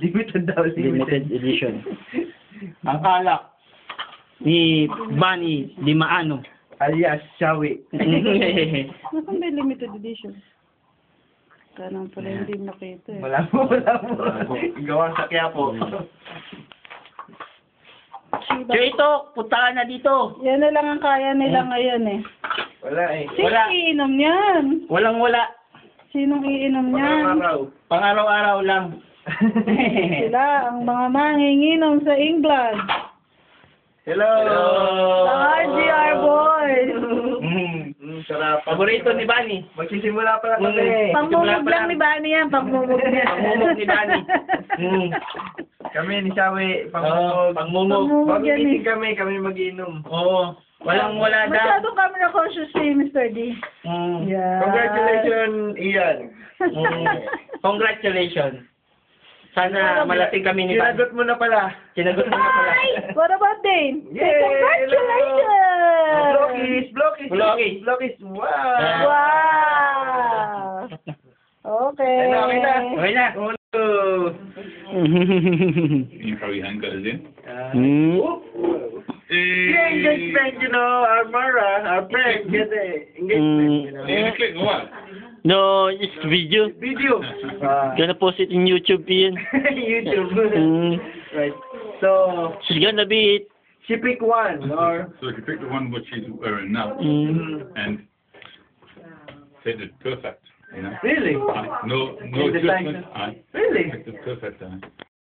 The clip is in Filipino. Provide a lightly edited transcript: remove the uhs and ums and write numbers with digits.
Limited daw, Limited edition. Ang alak ni Bunny Limaano. Alias, Shawi. Nasaan ba yung limited edition? Sana pala hindi nakita eh. Wala mo. Gawang sa Quiapo. So ito, punta ka na dito. Yan na lang ang kaya nila ngayon eh. Wala eh. Sino iinom niyan? Walang wala. Sinong iinom niyan? Pang-araw. Pang-araw-araw lang. Sila, ang mga manginginom sa England. Hello! Ang RGR boys. Sarap. Paborito ni Bunny. Magsisimula pa lang kami. Pangmumog lang ni Bani yan, pangmumog niya. Pangmumog ni Bunny. Kami ni Shawi, Oo, pangmumog. pangmumog. Pangmumog yan eh. Magigising kami mag-inom. Oo. Walang wala daw. Masyado kami na conscious si Mr. D. Yeah. Congratulations, Ian. Congratulations. Sana malating kami ni Bunny. Sinagot mo na pala. Sinagot mo na pala. Ay! What about Dane? Yay! Congratulations! Blockies. Wow! Wow! Okay. Okay na. Okay na. You throw your hand gutters in. Yeah, engagement, you know, our Mara, our friend, get the engagement, you know. Are you gonna click or what? No, it's video. Video. Gonna post it in YouTube, Ian. YouTube. Right. So, She's gonna be it. she pick one, or... So if you pick the one which she's wearing now and say the perfect, you know? Really? No In the adjustment. Really? Pick the perfect.